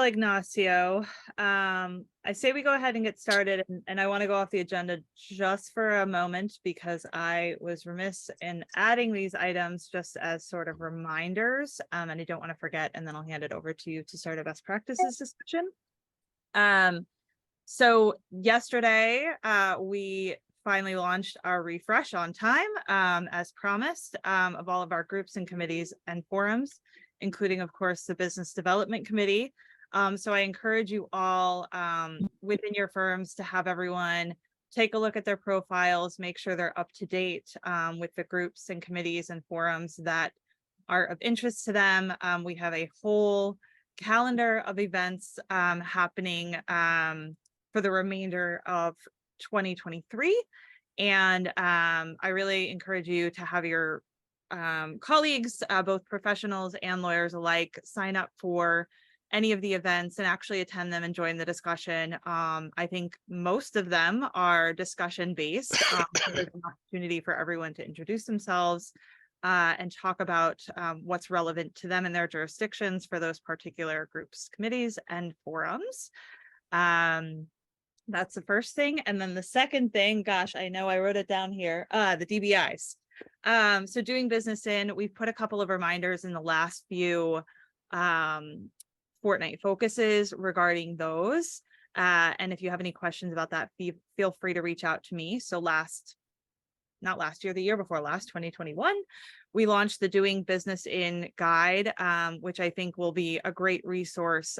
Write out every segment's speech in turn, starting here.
Ignacio. I say we go ahead and get started, and I want to go off the agenda just for a moment because I was remiss in adding these items just as sort of reminders, and I don't want to forget, and then I'll hand it over to you to start a best practices discussion. So yesterday, we finally launched our refresh on time, as promised, of all of our groups and committees and forums, including, of course, the Business Development Committee. So I encourage you all within your firms to have everyone take a look at their profiles, make sure they're up to date with the groups and committees and forums that are of interest to them. We have a whole calendar of events happening for the remainder of 2023. And I really encourage you to have your colleagues, both professionals and lawyers alike, sign up for any of the events and actually attend them and join the discussion. I think most of them are discussion based. So there's an opportunity for everyone to introduce themselves and talk about what's relevant to them in their jurisdictions for those particular groups, committees, and forums. That's the first thing. And then the second thing, gosh, I know I wrote it down here, the DBIs. So doing business in, we've put a couple of reminders in the last few fortnight focuses regarding those. And if you have any questions about that, feel free to reach out to me. So not last year, the year before last, 2021, we launched the Doing Business in Guide, which I think will be a great resource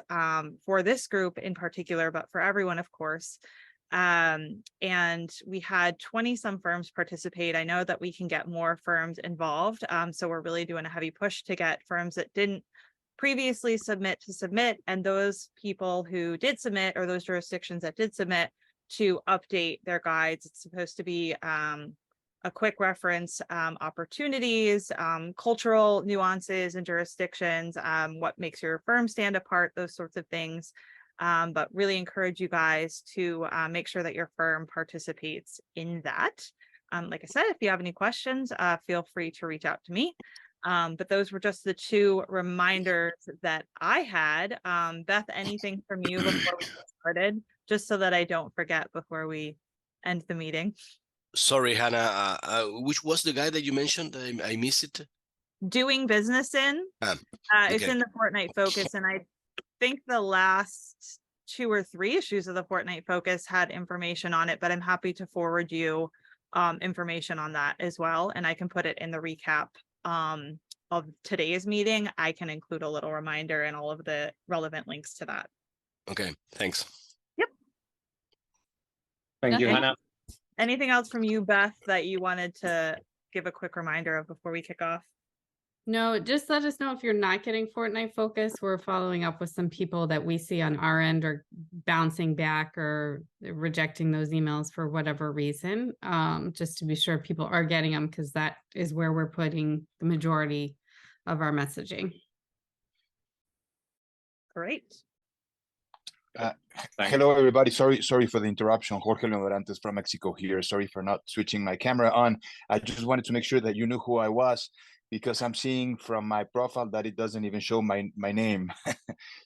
for this group in particular, but for everyone, of course. And we had 20 some firms participate. I know that we can get more firms involved. So we're really doing a heavy push to get firms that didn't previously submit to submit, and those people who did submit, or those jurisdictions that did submit, to update their guides. It's supposed to be a quick reference, opportunities, cultural nuances and jurisdictions, what makes your firm stand apart, those sorts of things. But really encourage you guys to make sure that your firm participates in that. Like I said, if you have any questions, feel free to reach out to me. But those were just the two reminders that I had. Beth, anything from you before we get started, just so that I don't forget before we end the meeting? Sorry, Hannah, which was the guy that you mentioned? I missed it. Doing business in. It's in the Fortnight Focus, and I think the last 2 or 3 issues of the Fortnight Focus had information on it, but I'm happy to forward you information on that as well, and I can put it in the recap of today's meeting. I can include a little reminder and all of the relevant links to that. Okay, thanks. Yep. Thank you, Hannah. Anything else from you, Beth, that you wanted to give a quick reminder of before we kick off? No, just let us know if you're not getting Fortnight Focus. We're following up with some people that we see on our end are bouncing back or rejecting those emails for whatever reason, just to be sure people are getting them, because that is where we're putting the majority of our messaging. Great. Hello, everybody. Sorry for the interruption. Jorge Leodorantes from Mexico here. Sorry for not switching my camera on. I just wanted to make sure that you knew who I was, because I'm seeing from my profile that it doesn't even show my name.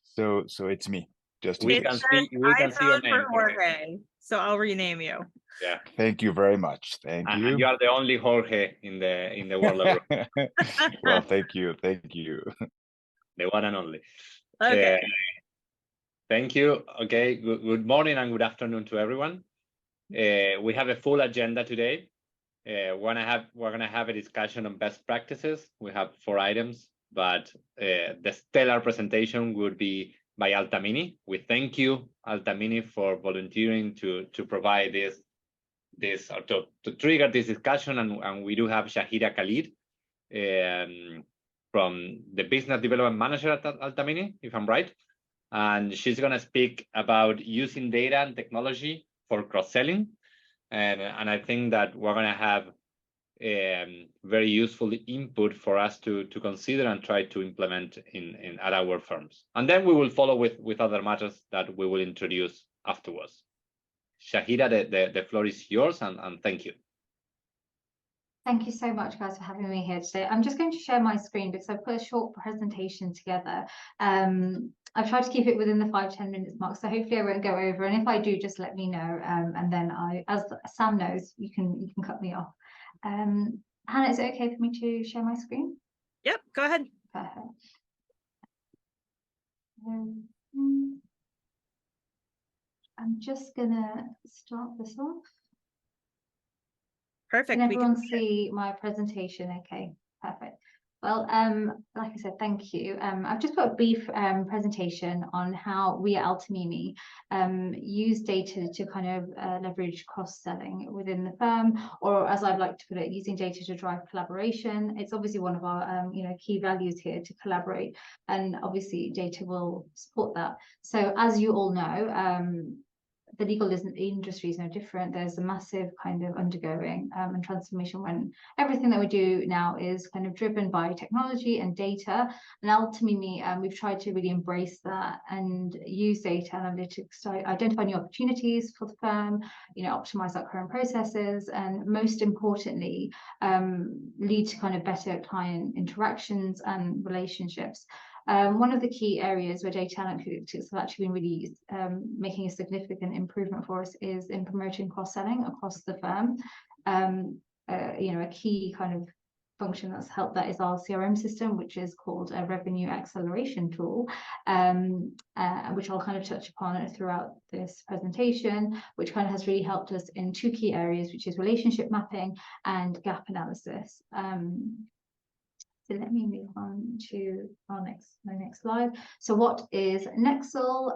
so it's me. Just we can see your name. Jorge, so I'll rename you. Yeah. Thank you very much. Thank you. And you are the only Jorge in the world of Well, thank you. The one and only. Okay. Thank you. Okay. Good morning and good afternoon to everyone. We have a full agenda today. We're gonna have a discussion on best practices. We have 4 items, but the stellar presentation would be by Altamini. We thank you, Altamini, for volunteering to provide this or to trigger this discussion, and we do have Shahira Khalid from the Business Development Manager at Altamini, if I'm right. And she's going to speak about using data and technology for cross-selling. And I think that we're going to have very useful input for us to consider and try to implement at our firms. And then we will follow with other matters that we will introduce afterwards. Shahira, the floor is yours, and thank you. Thank you so much, guys, for having me here today. I'm just going to share my screen because I've put a short presentation together. I've tried to keep it within the 5-10 minutes mark, so hopefully I won't go over. And if I do, just let me know. And then as Sam knows, you can cut me off. Hannah, is it okay for me to share my screen? Yep, go ahead. Perfect. I'm just gonna start this off. Perfect. Can We everyone see my presentation? Okay, perfect. Well, like I said, thank you. I've just got a brief presentation on how we at Altamimi use data to kind of leverage cross-selling within the firm, or as I'd like to put it, using data to drive collaboration. It's obviously one of our key values here to collaborate, and obviously data will support that. So as you all know, the legal industry is no different. There's a massive kind of undergoing and transformation when everything that we do now is kind of driven by technology and data. And ultimately, we've tried to really embrace that and use data analytics to identify new opportunities for the firm, optimize our current processes, and most importantly, lead to kind of better client interactions and relationships. One of the key areas where data analytics has actually been really making a significant improvement for us is in promoting cross-selling across the firm. A key kind of function that's helped that is our CRM system, which is called a revenue acceleration tool, which I'll kind of touch upon throughout this presentation, which kind of has really helped us in two key areas, which is relationship mapping and gap analysis. So let me move on to my next slide. So what is Nexel?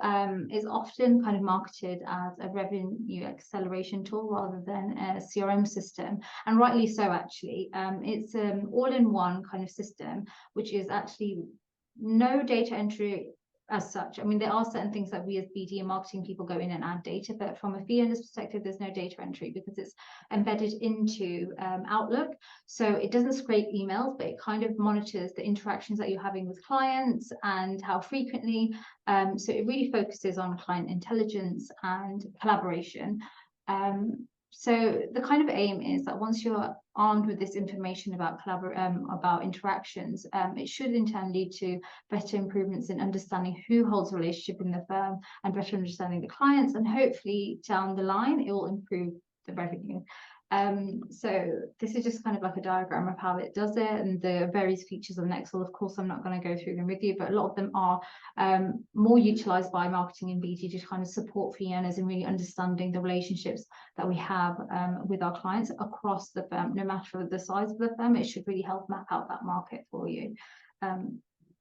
Is often kind of marketed as a revenue acceleration tool rather than a CRM system, and rightly so actually. It's an all-in-one kind of system, which is actually no data entry as such. I mean, there are certain things that we as BD and marketing people go in and add data, but from a fee earner's perspective, there's no data entry because it's embedded into Outlook. So it doesn't scrape emails, but it kind of monitors the interactions that you're having with clients and how frequently. So it really focuses on client intelligence and collaboration. So the kind of aim is that once you're armed with this information about interactions, it should in turn lead to better improvements in understanding who holds a relationship in the firm and better understanding the clients, and hopefully down the line it will improve the revenue. So this is just kind of like a diagram of how it does it, and the various features of Nexel. Of course, I'm not going to go through them with you, but a lot of them are more utilized by marketing and BD to kind of support fee earners in really understanding the relationships that we have with our clients across the firm. No matter the size of the firm, it should really help map out that market for you.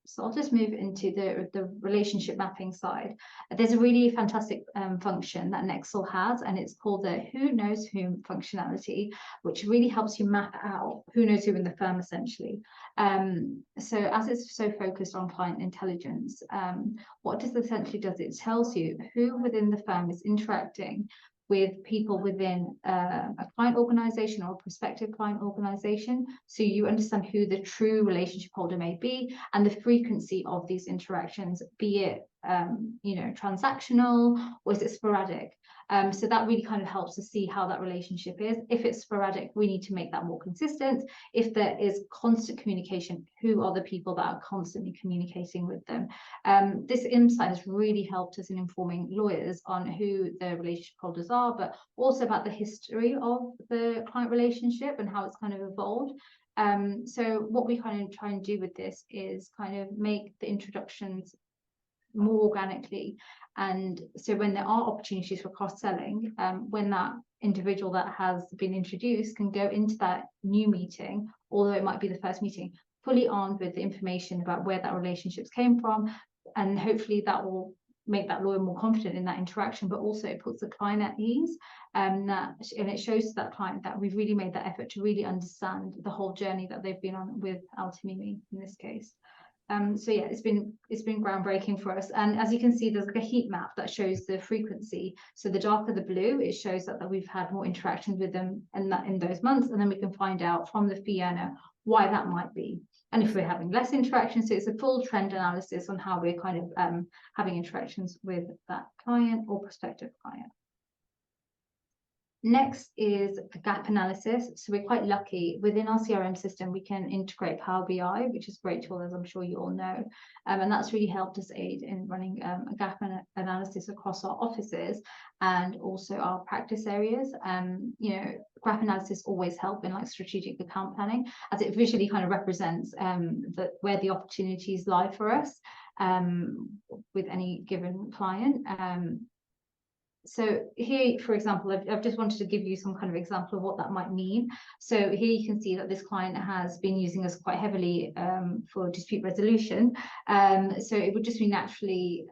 So I'll just move into the relationship mapping side. There's a really fantastic function that Nexel has, and it's called the Who Knows Whom functionality, which really helps you map out who knows who in the firm, essentially. So as it's so focused on client intelligence, what this essentially does, it tells you who within the firm is interacting with people within a client organization or a prospective client organization, so you understand who the true relationship holder may be and the frequency of these interactions, be it transactional or is it sporadic. So that really kind of helps to see how that relationship is. If it's sporadic, we need to make that more consistent. If there is constant communication, who are the people that are constantly communicating with them? This insight has really helped us in informing lawyers on who the relationship holders are, but also about the history of the client relationship and how it's kind of evolved. So what we kind of try and do with this is kind of make the introductions more organically, and so when there are opportunities for cross-selling, when that individual that has been introduced can go into that new meeting, although it might be the first meeting, fully armed with the information about where that relationships came from, and hopefully that will make that lawyer more confident in that interaction, but also it puts the client at ease, and it shows to that client that we've really made that effort to really understand the whole journey that they've been on with Altamimi in this case. So yeah, it's been groundbreaking for us. And as you can see, there's like a heat map that shows the frequency. So the darker the blue, it shows that we've had more interactions with them in those months, and then we can find out from the fee earner why that might be. And if we're having less interactions, so it's a full trend analysis on how we're kind of having interactions with that client or prospective client. Next is the gap analysis. So we're quite lucky within our CRM system, we can integrate Power BI, which is a great tool, as I'm sure you all know. And that's really helped us aid in running a gap analysis across our offices and also our practice areas. You know, gap analysis always help in like strategic account planning, as it visually kind of represents where the opportunities lie for us with any given client. So here, for example, I've just wanted to give you some kind of example of what that might mean. So here you can see that this client has been using us quite heavily for dispute resolution. So it would just be naturally,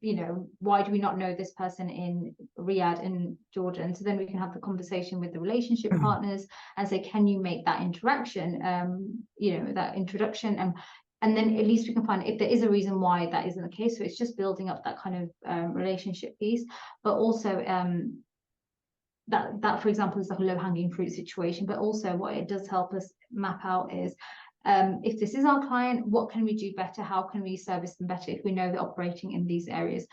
you know, why do we not know this person in Riyadh and Jordan? So then we can have the conversation with the relationship partners and say, can you make that interaction, you know, that introduction, and then at least we can find if there is a reason why that isn't the case. So it's just building up that kind of relationship piece, but also that, for example, is like a low-hanging fruit situation. But also what it does help us map out is if this is our client, what can we do better? How can we service them better if we know they're operating in these areas?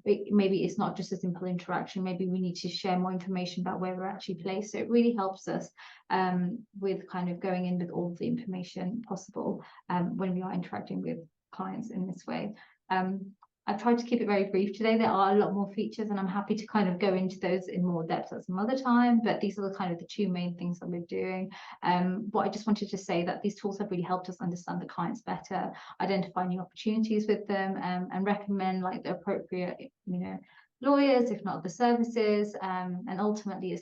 Maybe it's not just a simple interaction. Maybe we need to share more information about where we're actually placed. So it really helps us with kind of going in with all the information possible when we are interacting with clients in this way. I've tried to keep it very brief today. There are a lot more features and I'm happy to kind of go into those in more depth at some other time, but these are the kind of the two main things that we're doing. What I just wanted to say that these tools have really helped us understand the clients better, identify new opportunities with them, and recommend like the appropriate, you know, lawyers, if not the services, and ultimately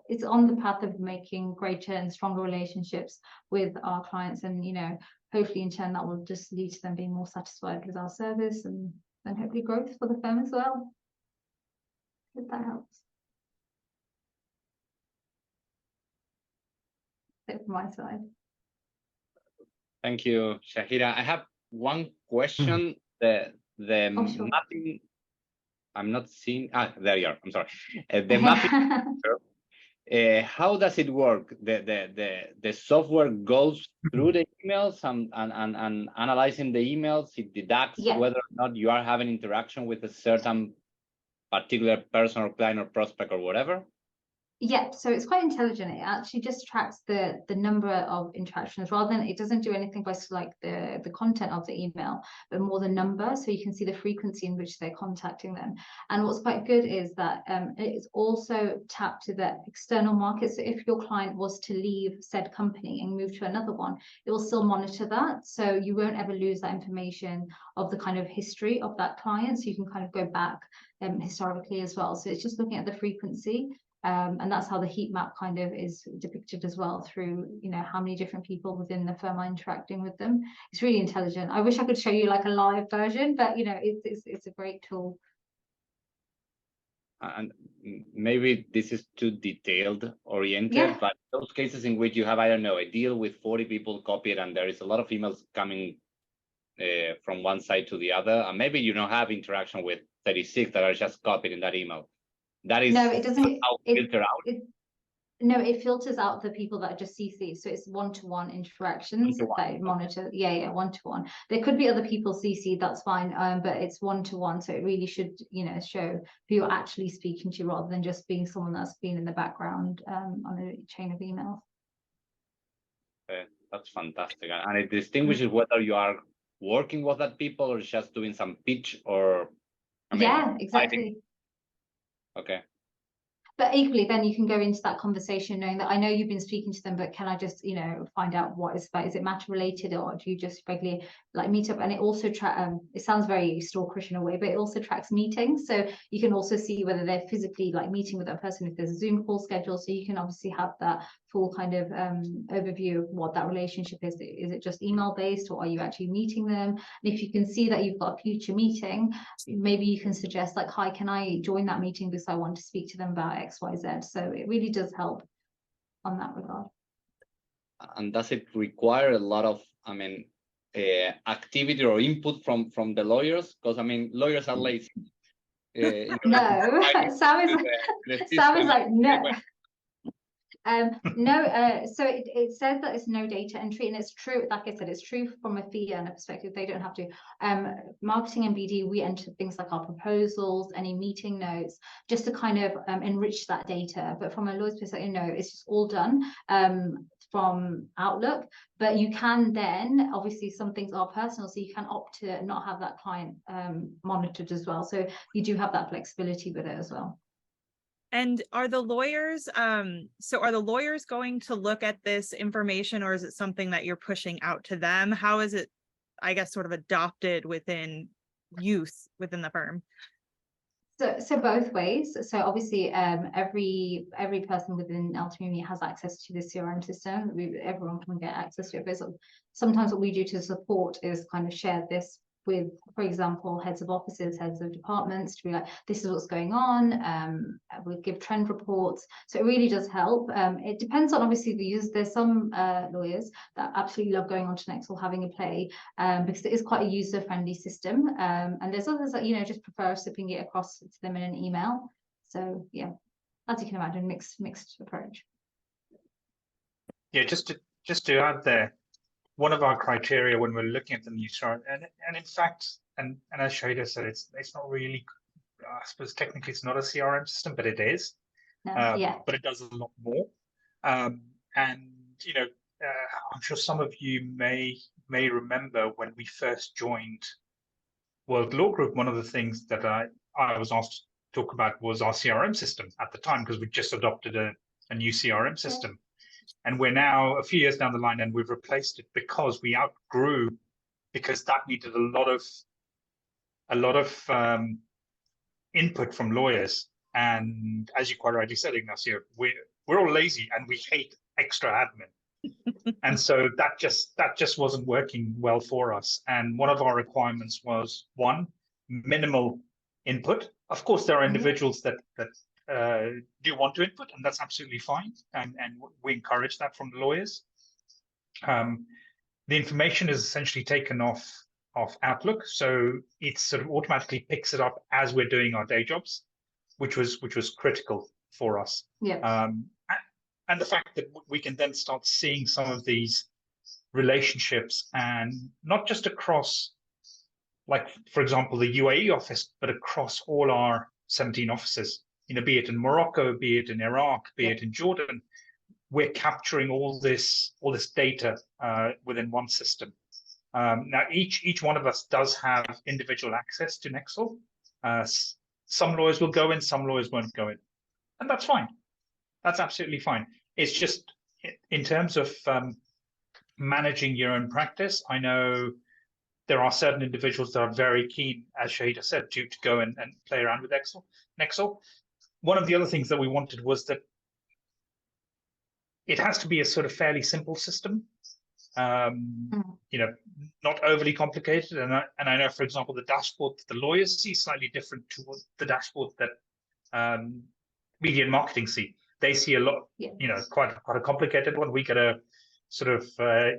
it's on the path of making greater and stronger relationships with our clients, and you know, hopefully in turn that will just lead to them being more satisfied with our service and hopefully growth for the firm as well. If that helps. That's it from my side. Thank you, Shahira. I have one question. The sure. mapping, I'm not seeing. There you are. I'm sorry. The mapping. How does it work? The software goes through the emails and analyzing the emails. It deducts whether or not you are having interaction with a certain particular person or client or prospect or whatever. Yeah, so it's quite intelligent. It actually just tracks the number of interactions rather than, it doesn't do anything by like the content of the email, but more the number. So you can see the frequency in which they're contacting them. And what's quite good is that it's also tapped to the external market. So if your client was to leave said company and move to another one, it will still monitor that. So you won't ever lose that information of the kind of history of that client. So you can kind of go back historically as well. So it's just looking at the frequency. And that's how the heat map kind of is depicted as well through, you know, how many different people within the firm are interacting with them. It's really intelligent. I wish I could show you like a live version, but you know, it's a great tool. And maybe this is too detailed oriented, but those cases in which you have, I don't know, a deal with 40 people copied and there is a lot of emails coming from one side to the other, and maybe you don't have interaction with 36 that are just copied in that email. That is no, it doesn't filter out. No, it filters out the people that are just CC. So it's one-to-one interactions that it monitor. Yeah, one-to-one. There could be other people CC, that's fine, but it's one-to-one. So it really should, you know, show who you're actually speaking to rather than just being someone that's been in the background on a chain of emails. That's fantastic. And it distinguishes whether you are working with that people or just doing some pitch or, I mean, yeah, exactly. Okay. But equally, then you can go into that conversation knowing that I know you've been speaking to them, but can I just, you know, find out what is that? Is it matter related, or do you just regularly like meet up? And it also it sounds very stalkerish in a way, but it also tracks meetings. So you can also see whether they're physically like meeting with that person if there's a Zoom call scheduled. So you can obviously have that full kind of overview of what that relationship is. Is it just email based, or are you actually meeting them? And if you can see that you've got a future meeting, maybe you can suggest like, hi, can I join that meeting because I want to speak to them about XYZ. So it really does help on that regard. And does it require a lot of, I mean, activity or input from the lawyers? Because I mean, lawyers are lazy. No, Sam is like no. No, so it says that it's no data entry, and it's true. Like I said, it's true from a fee earner perspective. They don't have to. Marketing and BD, we enter things like our proposals, any meeting notes, just to kind of enrich that data. But from a lawyer's perspective, no, it's just all done from Outlook. But you can then, obviously, some things are personal, so you can opt to not have that client monitored as well. So you do have that flexibility with it as well. And are the lawyers, so are the lawyers going to look at this information, or is it something that you're pushing out to them? How is it, I guess, sort of adopted within use within the firm? So both ways. So obviously, every person within Ultimately has access to the CRM system. Everyone can get access to it. But sometimes what we do to support is kind of share this with, for example, heads of offices, heads of departments, to be like, this is what's going on. We'll give trend reports. So it really does help. It depends on obviously the use. There's some lawyers that absolutely love going on to Nexel, having a play, because it is quite a user-friendly system. And there's others that, just prefer sipping it across to them in an email. So yeah, as you can imagine, mixed approach. Yeah, just to add there, one of our criteria when we're looking at the new chart, and in fact, and as Shahida said, it's not really, I suppose technically it's not a CRM system, but it is. Yeah. But it does a lot more. And I'm sure some of you may remember when we first joined World Law Group, one of the things that I was asked to talk about was our CRM system at the time, because we just adopted a new CRM system. And we're now a few years down the line, and we've replaced it because we outgrew, because that needed a lot of input from lawyers. And as you quite rightly said, Ignacio, we're all lazy and we hate extra admin. And so that just wasn't working well for us. And one of our requirements was, one, minimal input. Of course, there are individuals that do want to input, and that's absolutely fine. And we encourage that from the lawyers. The information is essentially taken off Outlook, so it sort of automatically picks it up as we're doing our day jobs, which was critical for us. Yeah. And the fact that we can then start seeing some of these relationships, and not just across, like, for example, the UAE office, but across all our 17 offices, be it in Morocco, be it in Iraq, be it in Jordan. We're capturing all this data within one system. Now, each one of us does have individual access to Nexel. Some lawyers will go in, some lawyers won't go in, and that's fine. That's absolutely fine. It's just in terms of managing your own practice. I know there are certain individuals that are very keen, as Shahida said, to go and play around with Nexel. One of the other things that we wanted was that it has to be a sort of fairly simple system, not overly complicated. And I know, for example, the dashboard that the lawyers see is slightly different to the dashboard that media and marketing see. They see a lot, quite a complicated one. We get a sort of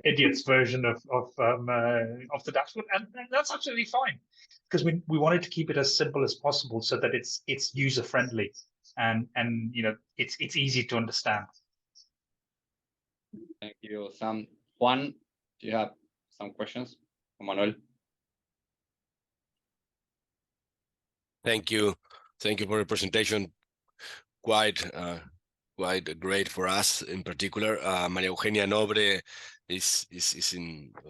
idiot's version of the dashboard, and that's absolutely fine, because we wanted to keep it as simple as possible so that it's user friendly and it's easy to understand. Thank you, Sam. Juan, do you have some questions for Manuel? Thank you for the presentation. Quite great for us in particular. Maria Eugenia Nobre is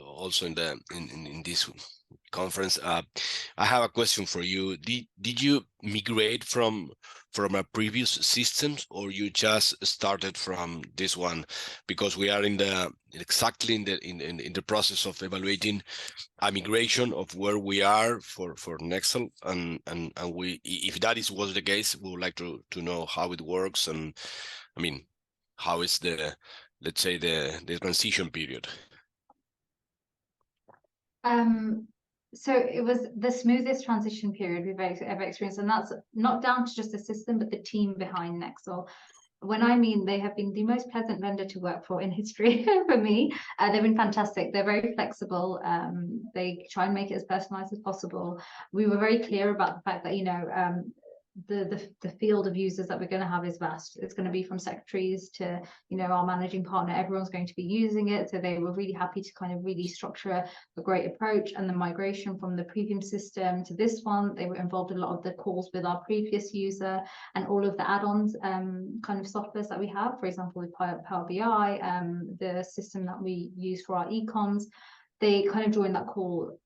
also in this conference. I have a question for you. Did you migrate from a previous systems, or you just started from this one? Because we are exactly in the process of evaluating a migration of where we are for Nexel, and we, if that was the case, we would like to know how it works, and I mean, how is let's say the transition period? So it was the smoothest transition period we've ever experienced, and that's not down to just the system, but the team behind Nexel. When I mean they have been the most pleasant vendor to work for in history for me. They've been fantastic. They're very flexible. They try and make it as personalized as possible. We were very clear about the fact that, the field of users that we're going to have is vast. It's going to be from secretaries to, you know, our managing partner. Everyone's going to be using it. So they were really happy to kind of really structure a great approach. And the migration from the previous system to this one, they were involved in a lot of the calls with our previous user and all of the add-ons kind of softwares that we have. For example, with Power BI, the system that we use for our e-coms, they kind of join that call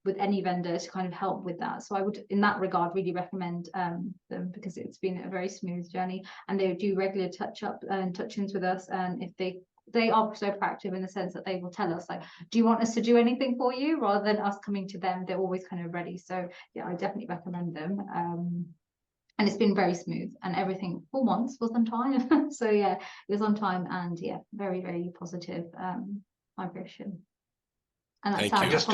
with any vendor to kind of help with that. So I would, in that regard, really recommend them, because it's been a very smooth journey, and they do regular touch-ins with us. And if they are so proactive in the sense that they will tell us, like, do you want us to do anything for you, rather than us coming to them. They're always kind of ready. So yeah, I definitely recommend them. And it's been very smooth, and everything for once was on time. So yeah, it was on time, and yeah, very, very positive migration. And Thank Sam, you. Just,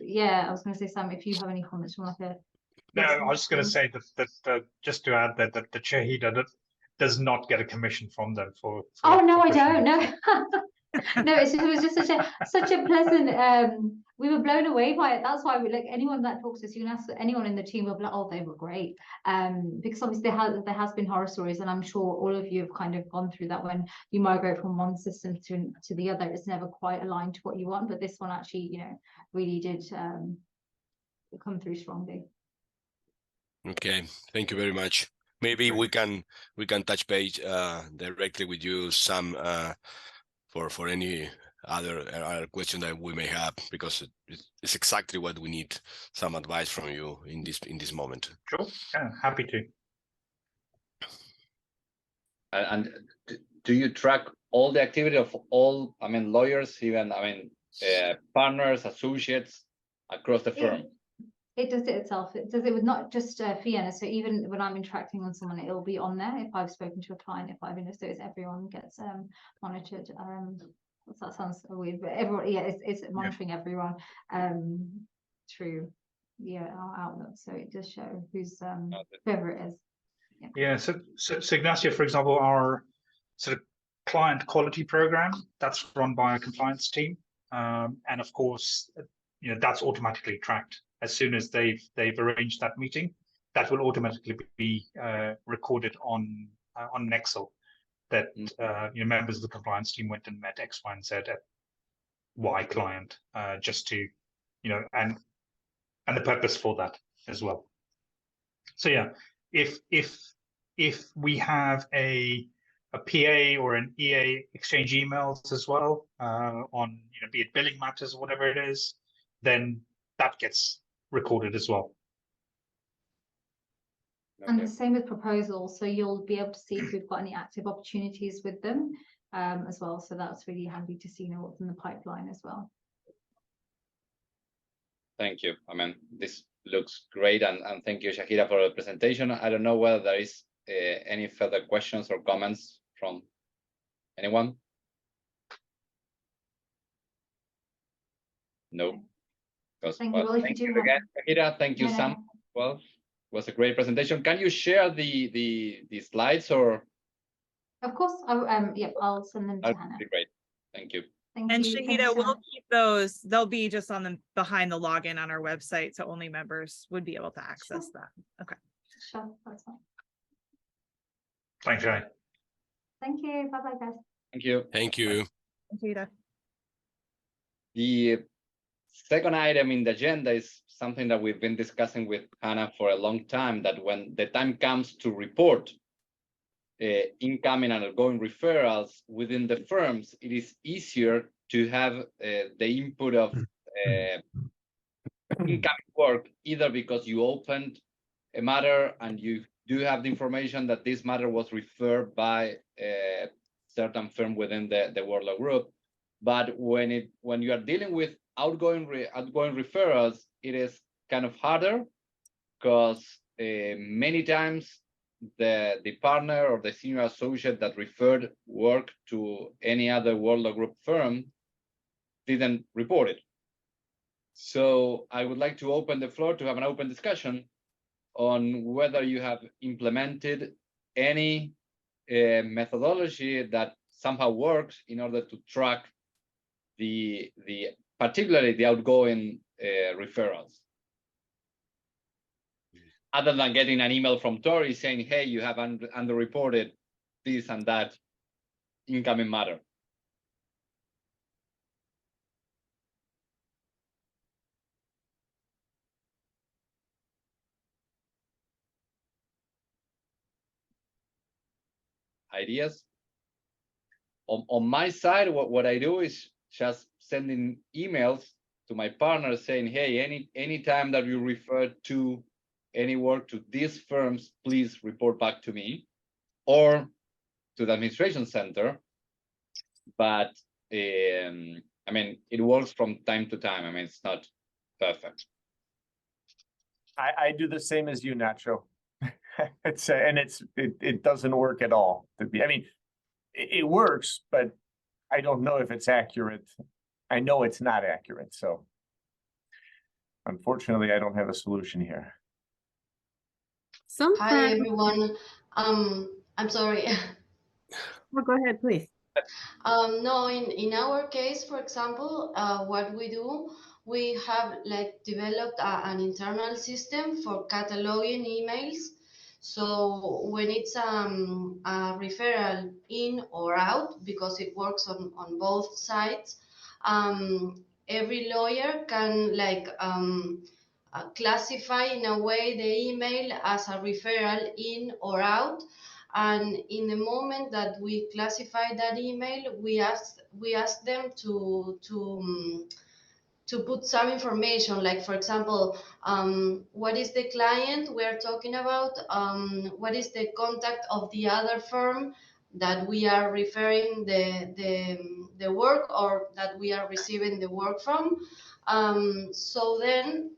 yeah, I was going to say, Sam, if you have any comments from like a. No, I was just going to say that just to add that the Shahida does not get a commission from them for Oh no, for I pushing don't. it. No, no, it was just such a pleasant. We were blown away by it. That's why we, like, anyone that talks to us, you can ask anyone in the team, will be like, oh, they were great. Because obviously there has been horror stories, and I'm sure all of you have kind of gone through that. When you migrate from one system to the other, it's never quite aligned to what you want. But this one actually, you know, really did come through strongly. Okay, thank you very much. Maybe we can touch base directly with you, Sam, for any other question that we may have, because it's exactly what we need, some advice from you in this moment. Sure, yeah, happy to. And do you track all the activity of all, I mean, lawyers, even, I mean, partners, associates across the firm? It does it itself. It does it with not just fee earners. So even when I'm interacting on someone, it'll be on there. If I've spoken to a client, if I've so it's everyone gets monitored. That sounds so weird, but everyone, yeah, it's monitoring everyone through our Outlook. So it does show who's whoever it is. Yeah, so Ignacio, for example, our sort of client quality program, that's run by a compliance team, and of course, you know, that's automatically tracked. As soon as they've arranged that meeting, that will automatically be recorded on Excel. That you know, members of the compliance team went and met X, Y, and Z at Y client, just to, you know, and the purpose for that as well. So yeah, if we have a PA or an EA exchange emails as well on, you know, be it billing matters or whatever it is, then that gets recorded as well. And the same with proposals. So you'll be able to see if we've got any active opportunities with them as well. So that's really handy to see, you know, what's in the pipeline as well. Thank you. I mean, this looks great, and thank you, Shahida, for the presentation. I don't know whether there is any further questions or comments from anyone. No. Thank you. Well, thank you again, Shahida. Thank you, Sam. Well, it was a great presentation. Can you share the slides, or? Of course. I'll send them to Hannah. That'd be great. Thank you. And Shahida, we'll keep those. They'll be just on the behind the login on our website, so only members would be able to access that. Okay. Sure, that's fine. Thanks, Jay. Thank you. Bye, bye, guys. Thank you. Thank you. Shahida. The second item in the agenda is something that we've been discussing with Hannah for a long time, that when the time comes to report incoming and outgoing referrals within the firms, it is easier to have the input of incoming work, either because you opened a matter and you do have the information that this matter was referred by a certain firm within the WLG group. But when you are dealing with outgoing referrals, it is kind of harder, because many times the partner or the senior associate that referred work to any other WLG group firm didn't report it. So I would like to open the floor to have an open discussion on whether you have implemented any methodology that somehow works in order to track particularly the outgoing referrals. other than getting an email from Tori saying, hey, you have underreported this and that incoming matter. Ideas? On my side, what I do is just sending emails to my partners saying, hey, anytime that you refer to any work to these firms, please report back to me or to the administration center. But I mean, it works from time to time. I mean, it's not perfect. I do the same as you, Nacho. It doesn't work at all. I mean, it works, but I don't know if it's accurate. I know it's not accurate, so unfortunately, I don't have a solution here. Some Hi firms, everyone. I'm sorry. oh, go ahead, please. No, in our case, for example, what we do, we have like developed an internal system for cataloging emails. So when it's a referral in or out, because it works on both sides, every lawyer can like classify in a way the email as a referral in or out. And in the moment that we classify that email, we ask them to put some information, like for example, what is the client we're talking about, what is the contact of the other firm that we are referring the work or that we are receiving the work from. So then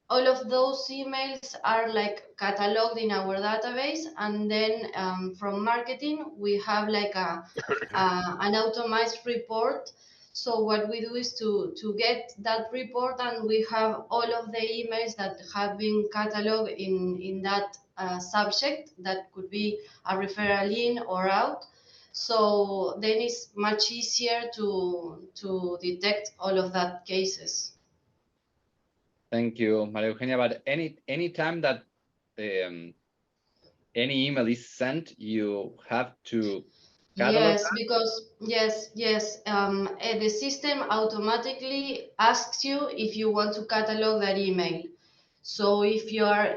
all of those emails are like cataloged in our database, and then from marketing we have like an automized report. So what we do is to get that report, and we have all of the emails that have been cataloged in that subject that could be a referral in or out. So then it's much easier to detect all of that cases. Thank you, Maria Eugenia. But any time that any email is sent, you have to catalog Yes, because yes, the system automatically asks you if you want to catalog that email. So if you are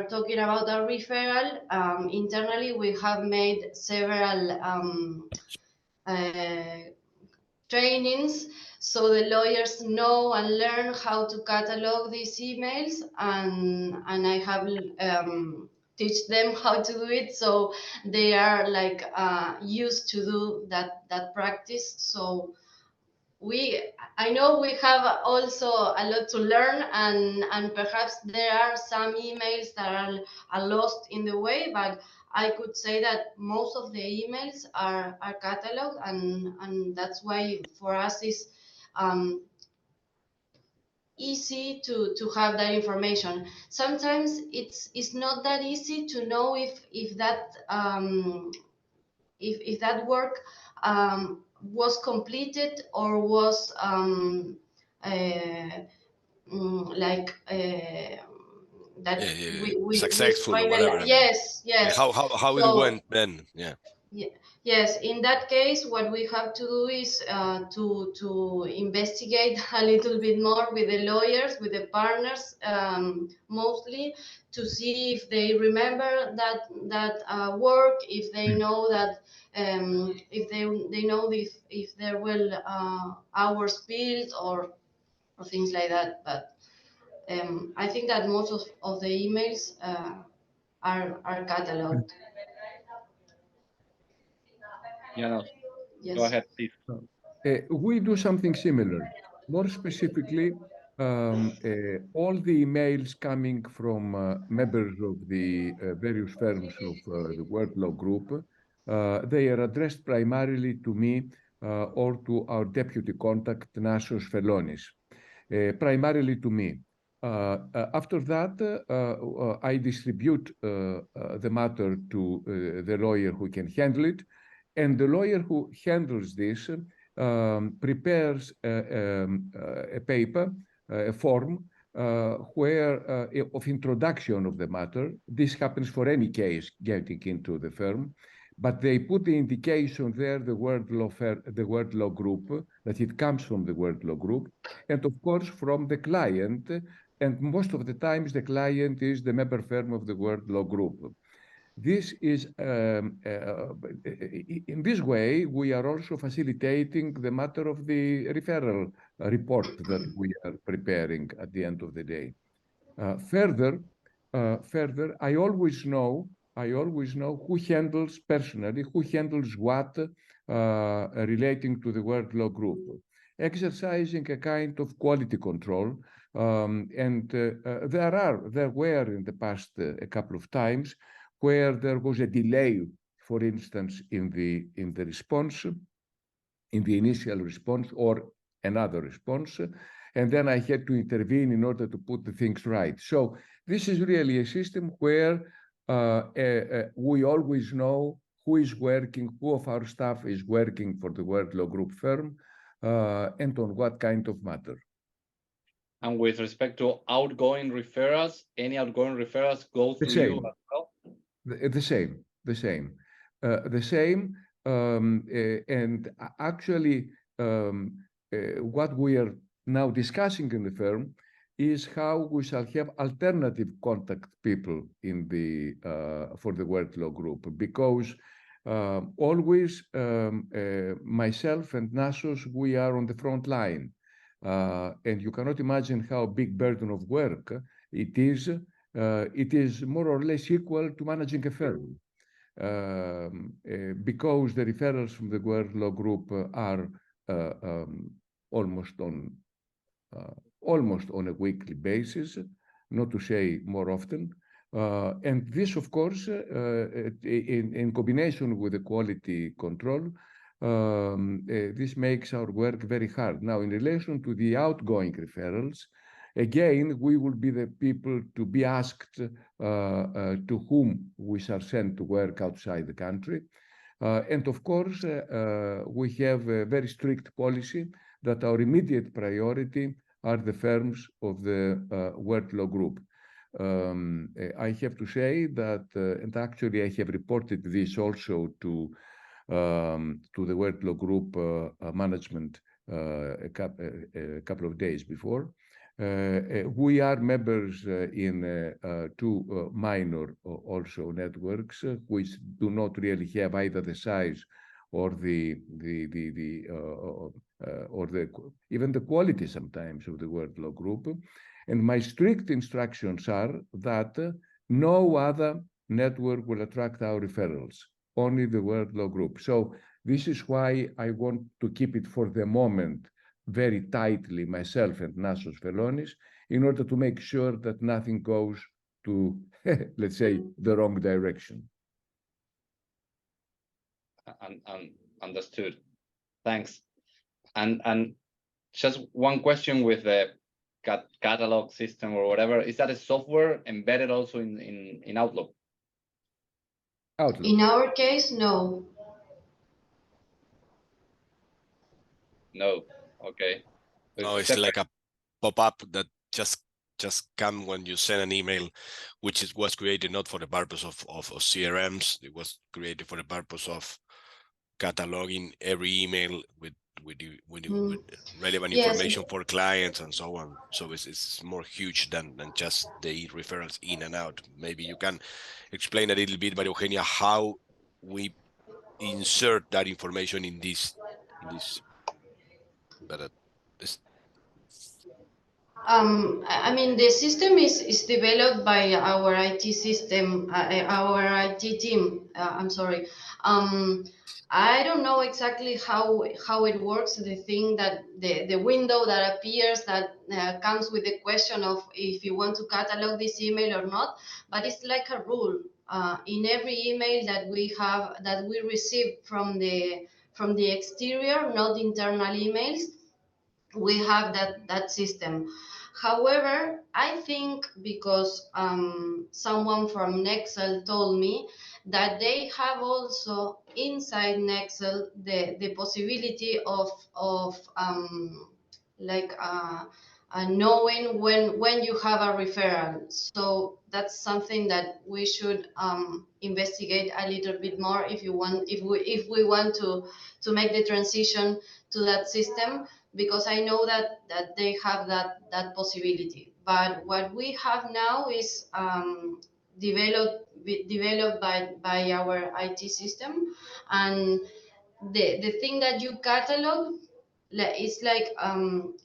talking about a referral, internally we have made several trainings so the lawyers know and learn how to catalog these emails, and I have teach them how to do it, so they are like used to do that practice. So I know we have also a lot to learn, and perhaps there are some emails that are lost in the way, but I could say that most of the emails are cataloged, and that's why for us it's easy to have that information. Sometimes it's not that easy to know if that work was completed or was like that we successful or finally, whatever. yes. How it So went then? Yeah. yes, in that case, what we have to do is to investigate a little bit more with the lawyers, with the partners, mostly to see if they remember that work, if they know that, if they know if there will hours billed or things like that. But I think that most of the emails are cataloged. Yeah, Yes. go ahead, please. We do something similar. More specifically, all the emails coming from members of the various firms of the World Law Group, they are addressed primarily to me or to our deputy contact, Nasos Felonis, primarily to me. After that, I distribute the matter to the lawyer who can handle it, and the lawyer who handles this prepares a paper, a form, of introduction of the matter. This happens for any case getting into the firm, but they put the indication there, the word law group, that it comes from the word law group, and of course from the client. And most of the times the client is the member firm of the word law group. This is, in this way, we are also facilitating the matter of the referral report that we are preparing at the end of the day. Further, I always know who handles personally, who handles what relating to the word law group, exercising a kind of quality control. And there were in the past a couple of times where there was a delay, for instance, in the response, in the initial response or another response, and then I had to intervene in order to put the things right. So this is really a system where we always know who is working, who of our staff is working for the word law group firm, and on what kind of matter. And with respect to outgoing referrals, any outgoing referrals go through you as well? The same. And actually, what we are now discussing in the firm is how we shall have alternative contact people in the for the word law group, because always myself and Nasos, we are on the front line, and you cannot imagine how big burden of work it is. It is more or less equal to managing a firm, because the referrals from the word law group are almost on a weekly basis, not to say more often. And this, of course, in combination with the quality control, this makes our work very hard. Now, in relation to the outgoing referrals, again, we will be the people to be asked to whom we shall send to work outside the country. And of course, we have a very strict policy that our immediate priority are the firms of the word law group. I have to say that, and actually I have reported this also to the word law group management a couple of days before. We are members in two minor also networks, which do not really have either the size or even the quality sometimes of the word law group. And my strict instructions are that no other network will attract our referrals, only the word law group. So this is why I want to keep it for the moment very tightly, myself and Nasos Velonis, in order to make sure that nothing goes to, let's say, the wrong direction. Understood. Thanks. And just one question with the catalog system or whatever, is that a software embedded also in Outlook? In our case, no. No. Okay. No, it's like a pop-up that just come when you send an email, which was created not for the purpose of CRMs. It was created for the purpose of cataloging every email with relevant information for clients and so on. So it's more huge than just the referrals in and out. Maybe you can explain a little bit, Maria Eugenia, how we insert that information in this I mean, the system is developed by our IT system, our IT team. I'm sorry. I don't know exactly how it works. The thing that the window that appears that comes with the question of if you want to catalog this email or not, but it's like a rule in every email that we receive from the exterior, not internal emails. We have that system. However, I think because someone from Nexel told me that they have also inside Nexel the possibility of like knowing when you have a referral. So that's something that we should investigate a little bit more if we want to make the transition to that system, because I know that they have that possibility. But what we have now is developed by our IT system, and the thing that you catalog, it's like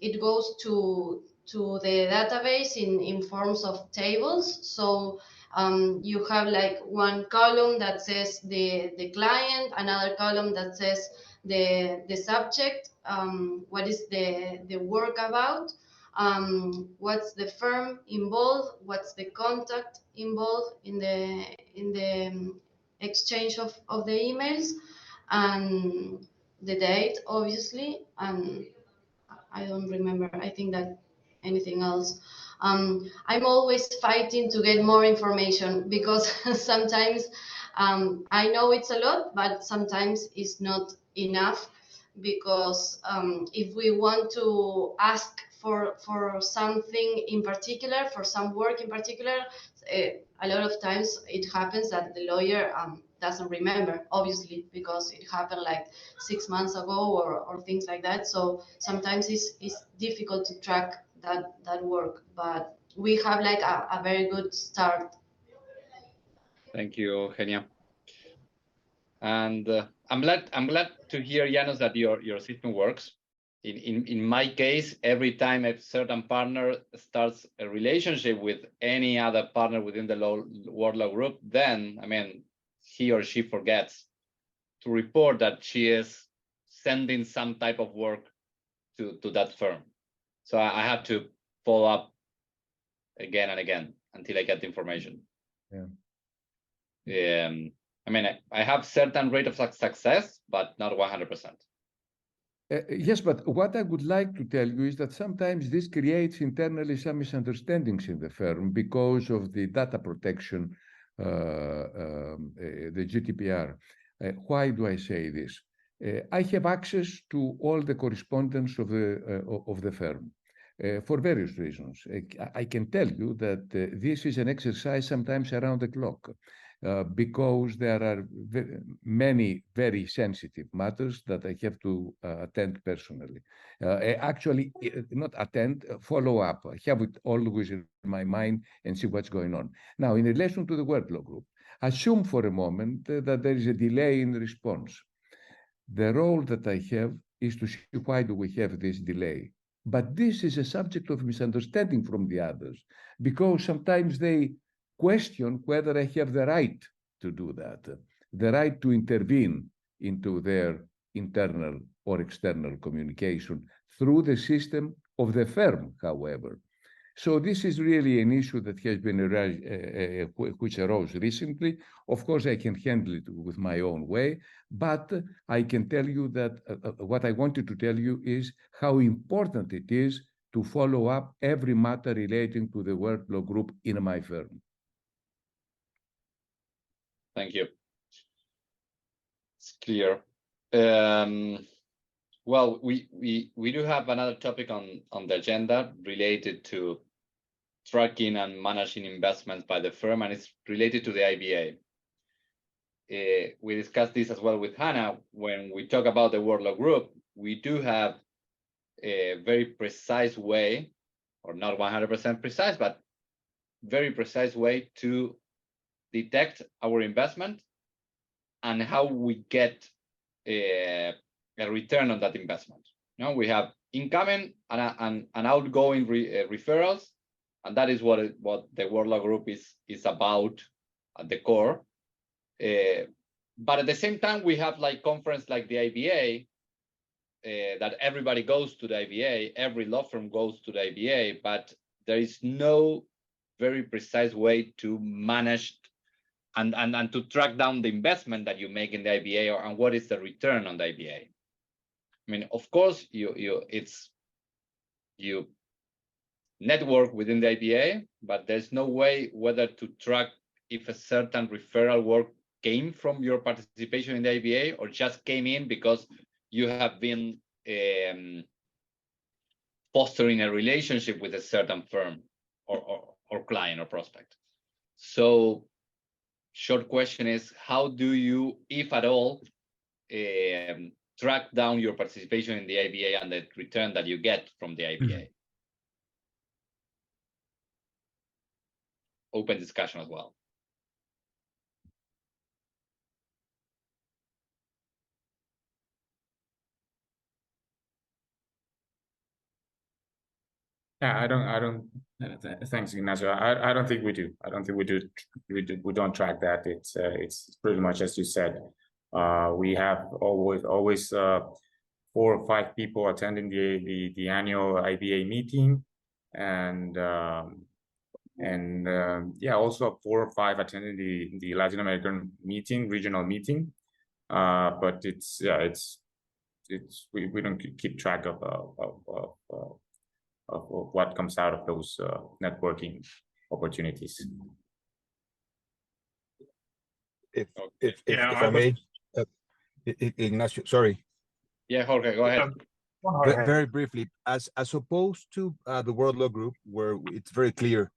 it goes to the database in forms of tables. So you have like one column that says the client, another column that says the subject, what is the work about, what's the firm involved, what's the contact involved in the exchange of the emails, and the date, obviously, and I don't remember, I think that anything else. I'm always fighting to get more information, because sometimes I know it's a lot, but sometimes it's not enough, because if we want to ask for something in particular, for some work in particular, a lot of times it happens that the lawyer doesn't remember, obviously, because it happened like 6 months ago or things like that. So sometimes it's difficult to track that work, but we have like a very good start. Thank you, Eugenia. And I'm glad to hear, Janos, that your system works. In my case, every time a certain partner starts a relationship with any other partner within the World Law Group, then, I mean, he or she forgets to report that she is sending some type of work to that firm. So I have to follow up again and again until I get the information. Yeah. I mean, I have certain rate of success, but not 100%. Yes, but what I would like to tell you is that sometimes this creates internally some misunderstandings in the firm because of the data protection, the GDPR. Why do I say this? I have access to all the correspondence of the firm for various reasons. I can tell you that this is an exercise sometimes around the clock. Because there are many very sensitive matters that I have to attend personally. Actually, not attend, follow up. I have it always in my mind and see what's going on. Now, in relation to the World Law Group, assume for a moment that there is a delay in response. The role that I have is to see why do we have this delay. But this is a subject of misunderstanding from the others, because sometimes they question whether I have the right to do that, the right to intervene into their internal or external communication through the system of the firm, however. So this is really an issue that has been which arose recently. Of course, I can handle it with my own way, but I can tell you that what I wanted to tell you is how important it is to follow up every matter relating to the World Law Group in my firm. Thank you. It's clear. Well, we do have another topic on the agenda related to tracking and managing investments by the firm, and it's related to the IBA. We discussed this as well with Hannah. When we talk about the World Law Group, we do have a very precise way, or not 100% precise, but very precise way to detect our investment and how we get a return on that investment. You know, we have incoming and outgoing referrals, and that is what the World Law Group is about at the core. But at the same time, we have like conference like the IBA, that everybody goes to the IBA, every law firm goes to the IBA, but there is no very precise way to manage and to track down the investment that you make in the IBA, and what is the return on the IBA. I mean, of course, you network within the IBA, but there's no way whether to track if a certain referral work came from your participation in the IBA or just came in because you have been fostering a relationship with a certain firm or client or prospect. So short question is, how do you, if at all, track down your participation in the IBA and the return that you get from the IBA? Open discussion as well. Yeah, thanks, Ignacio. I don't think we do. I don't think we do. We don't track that. It's pretty much as you said. We have always 4 or 5 people attending the annual IBA meeting, and yeah, also 4 or 5 attending the Latin American meeting, regional meeting. But we don't keep track of what comes out of those networking opportunities. If I may, Ignacio, sorry. Yeah, Jorge, go ahead. Very briefly, as opposed to the World Law Group, where it's very clear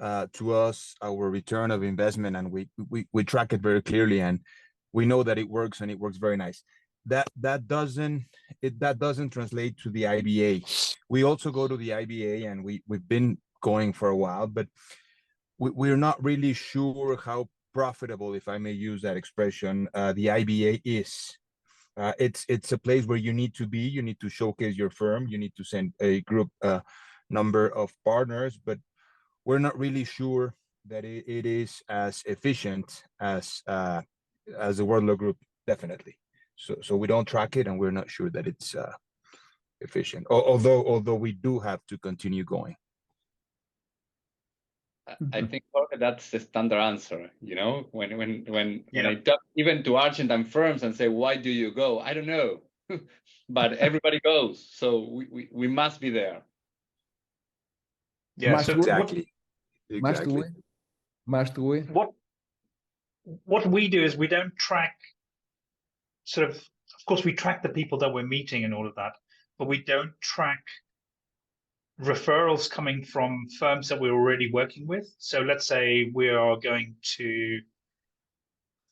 to us our return of investment, and we track it very clearly, and we know that it works, and it works very nice. That doesn't translate to the IBA. We also go to the IBA, and we've been going for a while, but we're not really sure how profitable, if I may use that expression, the IBA is. It's a place where you need to be. You need to showcase your firm. You need to send a group number of partners, but we're not really sure that it is as efficient as the World Law Group, definitely. So we don't track it, and we're not sure that it's efficient. Although we do have to continue going. I think that's the standard answer. You know, when I talk even to Argentine firms and say, "Why do you go?" I don't know, but everybody goes, so we must be there. Yeah, so exactly. Must we? What we do is we don't track of course, we track the people that we're meeting and all of that, but we don't track referrals coming from firms that we're already working with. So let's say we are going to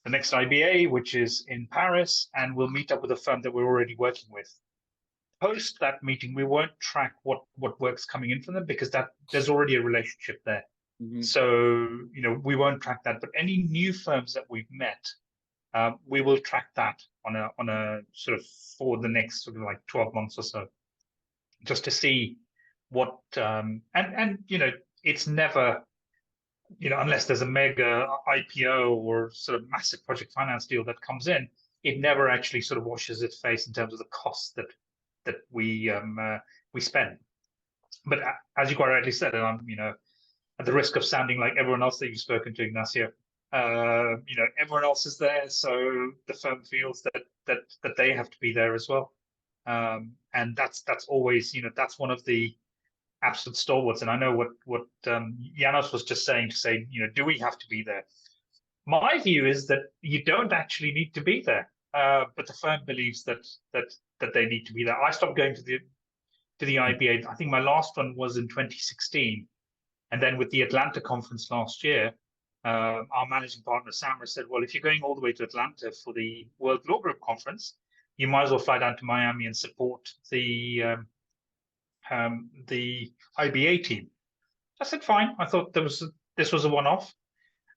the next IBA, which is in Paris, and we'll meet up with a firm that we're already working with. Post that meeting, we won't track what work's coming in from them, because there's already a relationship there. So, you know, we won't track that. But any new firms that we've met, we will track that on a sort of for the next sort of like 12 months or so, just to see what and you know, it's never, you know, unless there's a mega IPO or sort of massive project finance deal that comes in, it never actually sort of washes its face in terms of the costs that we spend. But as you quite rightly said, and I'm, you know, at the risk of sounding like everyone else that you've spoken to, Ignacio, you know, everyone else is there, so the firm feels that they have to be there as well, and that's always, you know, that's one of the absolute stalwarts. And I know what Janos was just saying, to say, you know, do we have to be there? My view is that you don't actually need to be there, but the firm believes that they need to be there. I stopped going to the IBA. I think my last one was in 2016, and then with the Atlanta conference last year, our managing partner Samra said, well, if you're going all the way to Atlanta for the World Law Group conference, you might as well fly down to Miami and support the IBA team. I said, fine. I thought this was a one-off.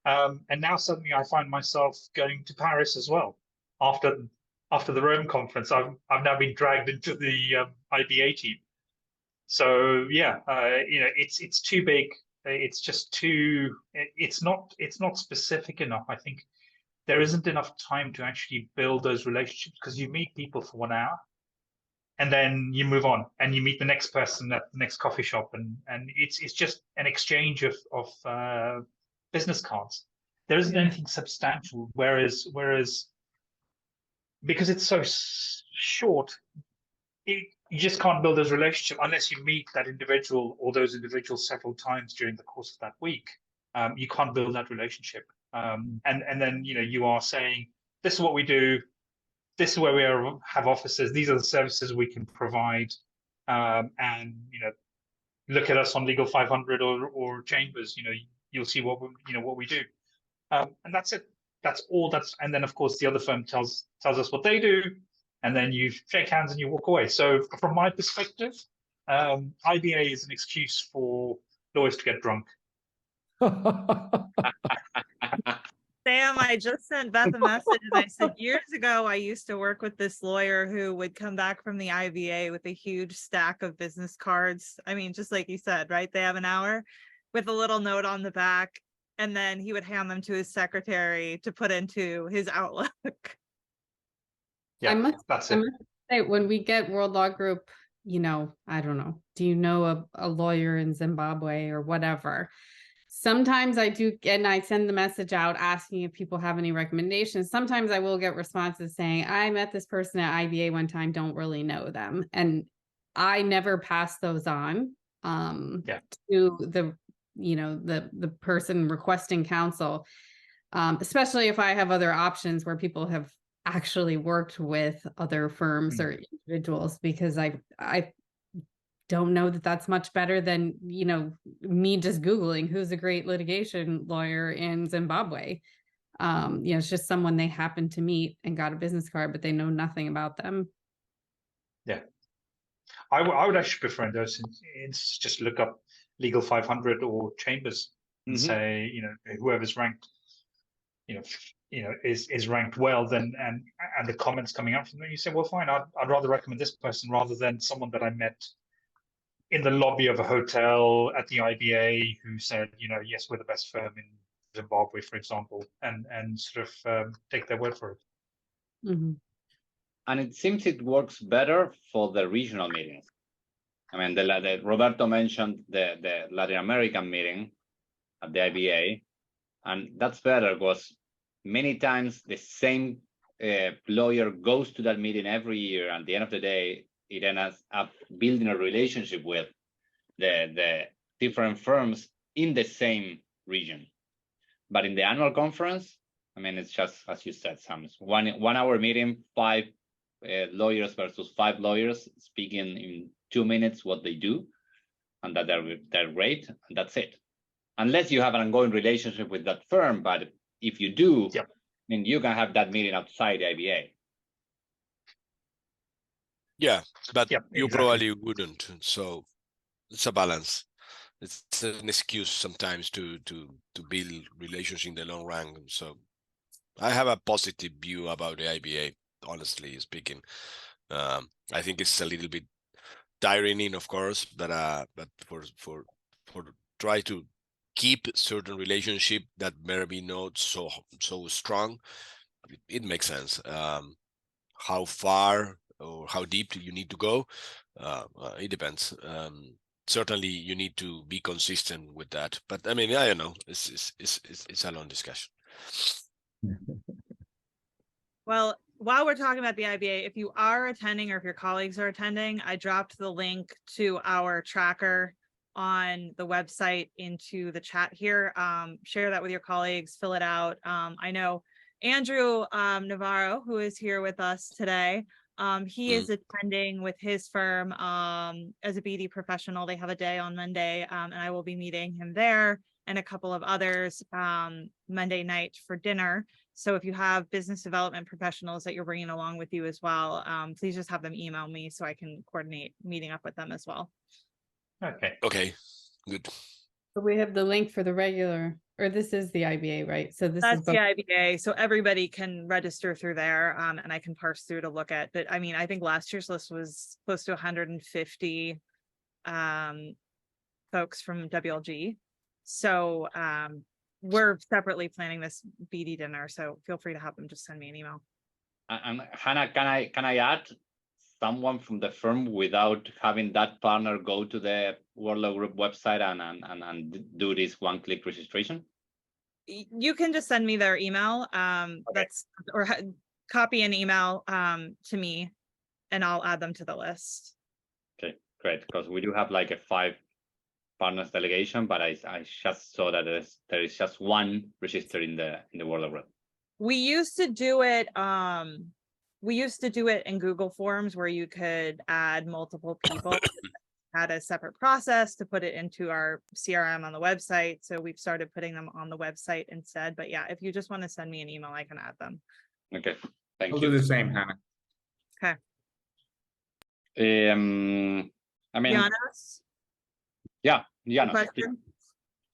And now suddenly I find myself going to Paris as well. After the Rome conference, I've now been dragged into the IBA team. So yeah, you know, it's too big. It's just too. It's not specific enough. I think there isn't enough time to actually build those relationships, because you meet people for 1 hour, and then you move on and you meet the next person at the next coffee shop, and it's just an exchange of business cards. There isn't anything substantial. Whereas because it's so short, you just can't build those relationships unless you meet that individual or those individuals several times during the course of that week. You can't build that relationship. And then, you know, you are saying, this is what we do. This is where we have offices. These are the services we can provide. and look at us on Legal 500 or Chambers. You'll see what we do, and that's it. That's all. And then of course the other firm tells us what they do, and then you shake hands and you walk away. So from my perspective, IBA is an excuse for lawyers to get drunk. Sam, I just sent Beth a message and I said, years ago, I used to work with this lawyer who would come back from the IVA with a huge stack of business cards. I mean, just like you said, right? They have an hour with a little note on the back, and then he would hand them to his secretary to put into his Outlook. Yeah, I must that's it. say, when we get World Law Group, I don't know, do you know a lawyer in Zimbabwe or whatever? Sometimes I do, and I send the message out asking if people have any recommendations. Sometimes I will get responses saying, I met this person at IBA one time, don't really know them. And I never pass those on to the person requesting counsel, especially if I have other options where people have actually worked with other firms or individuals, because I don't know that that's much better than me just Googling who's a great litigation lawyer in Zimbabwe. It's just someone they happen to meet and got a business card, but they know nothing about them. Yeah, I would actually prefer those. It's just look up Legal 500 or Chambers and say whoever's ranked is ranked well, then and the comments coming out from them, you say, well, fine, I'd rather recommend this person rather than someone that I met in the lobby of a hotel at the IBA who said, yes, we're the best firm in Zimbabwe, for example, and sort of take their word for it. Mm-hmm. And it seems it works better for the regional meetings. I mean, the Roberto mentioned the Latin American meeting at the IBA, and that's better because many times the same lawyer goes to that meeting every year, and at the end of the day, it ends up building a relationship with the different firms in the same region. But in the annual conference, I mean, it's just, as you said, Sam, it's 1 hour meeting, 5 lawyers versus 5 lawyers speaking in 2 minutes what they do, and that they're great, and that's it. Unless you have an ongoing relationship with that firm, but if you do, I mean, you can have that meeting outside the IBA. Yeah, but you exactly. probably wouldn't. So it's a balance. It's an excuse sometimes to build relations in the long run. So I have a positive view about the IBA, honestly speaking. I think it's a little bit tiring, of course, but for try to keep certain relationship that maybe not so strong, it makes sense. How far or how deep you need to go, it depends. Certainly you need to be consistent with that, but I mean, I don't know, it's a long discussion. Well, while we're talking about the IBA, if you are attending or if your colleagues are attending, I dropped the link to our tracker on the website into the chat here. Share that with your colleagues, fill it out. I know Andrew Navarro, who is here with us today, he is attending with his firm as a BD professional. They have a day on Monday, and I will be meeting him there and a couple of others Monday night for dinner. So if you have business development professionals that you're bringing along with you as well, please just have them email me so I can coordinate meeting up with them as well. Okay, good. So we have the link for the regular, or this is the IBA, right? So That's the IBA. So everybody can register through there, and I can parse through to look at. But I mean, I think last year's list was close to 150 folks from WLG. So we're separately planning this BD dinner. So feel free to have them just send me an email. And Hannah, can I add someone from the firm without having that partner go to the World Law Group website and do this one-click registration? You can just send me their email. Or copy an email to me, and I'll add them to the list. Okay, great. Because we do have like a 5 partners delegation, but I just saw that there is just one registered in the World Law Group. We used to do it. we used to do it in Google Forms where you could add multiple people. Had a separate process to put it into our CRM on the website. So we've started putting them on the website instead. But yeah, if you just want to send me an email, I can add them. Okay, thank I'll you. do the same, Hannah. Okay. I mean, Janos, yeah, question?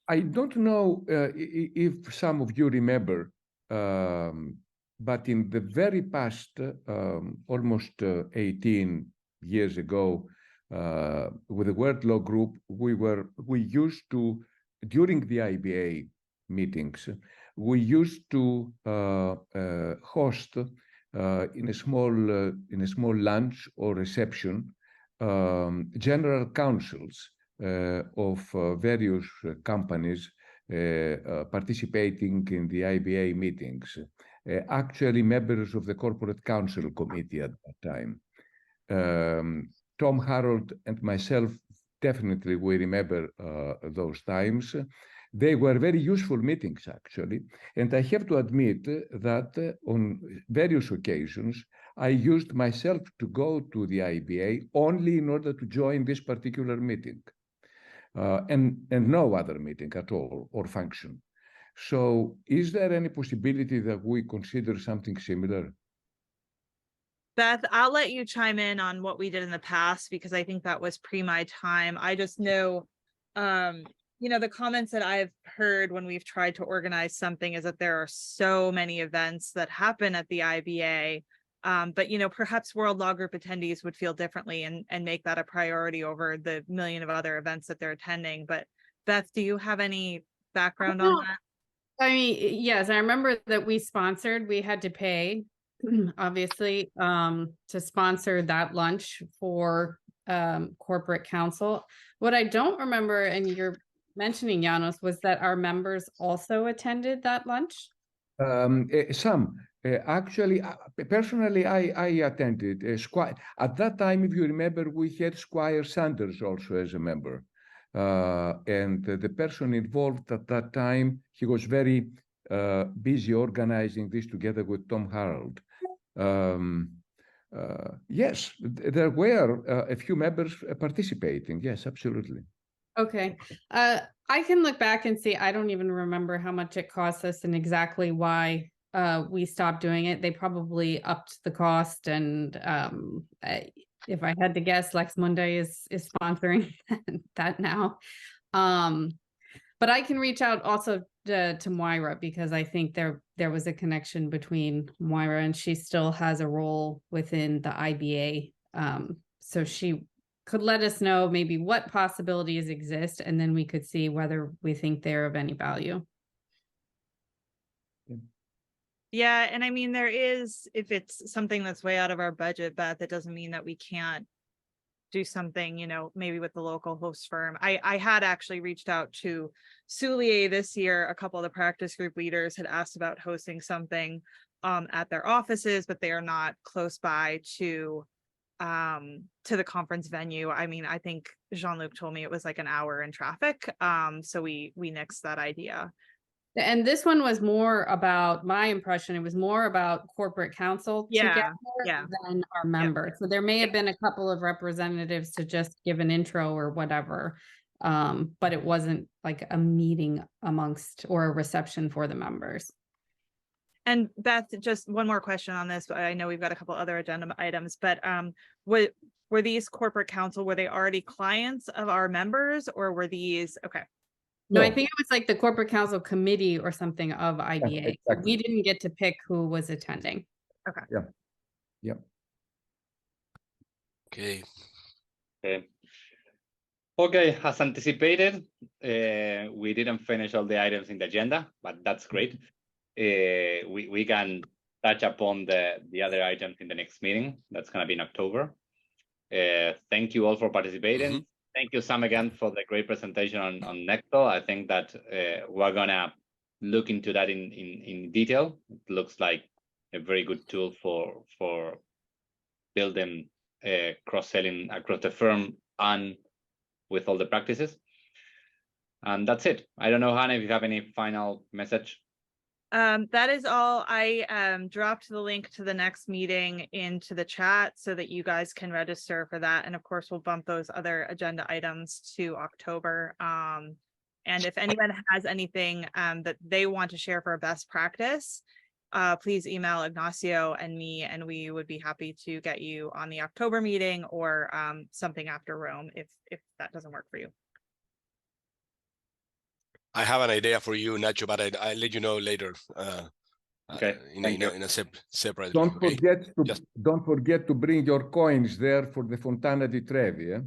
I don't know if some of you remember, but in the very past, almost 18 years ago, with the World Law Group, we used to, during the IBA meetings, we used to host in a small lunch or reception general councils of various companies participating in the IBA meetings, actually members of the Corporate Council Committee at that time. Tom, Harold, and myself definitely we remember those times. They were very useful meetings, actually. And I have to admit that on various occasions, I used myself to go to the IBA only in order to join this particular meeting. And no other meeting at all or function. So is there any possibility that we consider something similar? Beth, I'll let you chime in on what we did in the past, because I think that was pre my time. I just know, the comments that I've heard when we've tried to organize something is that there are so many events that happen at the IBA. But, perhaps World Law Group attendees would feel differently and make that a priority over the million of other events that they're attending. But Beth, do you have any background on that? I mean, yes, I remember that we had to pay, obviously, to sponsor that lunch for corporate counsel. What I don't remember, and you're mentioning, Janos, was that our members also attended that lunch? Some. Actually, personally, I attended. At that time, if you remember, we had Squire Sanders also as a member. And the person involved at that time, he was very busy organizing this together with Tom Harold. Yes, there were a few members participating. Yes, absolutely. Okay. I can look back and see, I don't even remember how much it cost us and exactly why we stopped doing it. They probably upped the cost, and if I had to guess, Lex Monday is sponsoring that now. But I can reach out also to Moira, because I think there was a connection between Moira, and she still has a role within the IBA. So she could let us know maybe what possibilities exist, and then we could see whether we think they're of any value. Yeah, and I mean, there is, if it's something that's way out of our budget, Beth, it doesn't mean that we can't do something, maybe with the local host firm. I had actually reached out to Soulier this year. A couple of the practice group leaders had asked about hosting something at their offices, but they are not close by to the conference venue. I mean, I think Jean-Luc told me it was like an hour in traffic. So we nixed that idea. And this one was more about, my impression, it was more about corporate counsel together than our members. So there may have been a couple of representatives to just give an intro or whatever, but it wasn't like a meeting amongst or a reception for the members. And Beth, just one more question on this. I know we've got a couple other agenda items, but were these corporate counsel, were they already clients of our members, or were these, okay. No, I think it was like the corporate counsel committee or something of IBA. Exactly. We didn't get to pick who was attending. Okay. Yeah. Okay. Okay, as anticipated, we didn't finish all the items in the agenda, but that's great. We can touch upon the other items in the next meeting. That's going to be in October. Thank you all for participating. Thank you, Sam, again, for the great presentation on Necto. I think that we're going to look into that in detail. It looks like a very good tool for building cross-selling across the firm and with all the practices. And that's it. I don't know, Hannah, if you have any final message. That is all. I dropped the link to the next meeting into the chat so that you guys can register for that. And of course, we'll bump those other agenda items to October. And if anyone has anything that they want to share for a best practice, please email Ignacio and me, and we would be happy to get you on the October meeting or something after Rome if that doesn't work for you. I have an idea for you, Nacho, but I'll let you know later. Okay, in a separate. Don't okay? don't forget to bring your coins there for the Fontana di Trevi. Eh?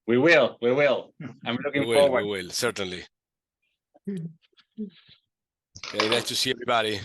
We will. I'm looking forward. We will, certainly. Okay, nice to see everybody.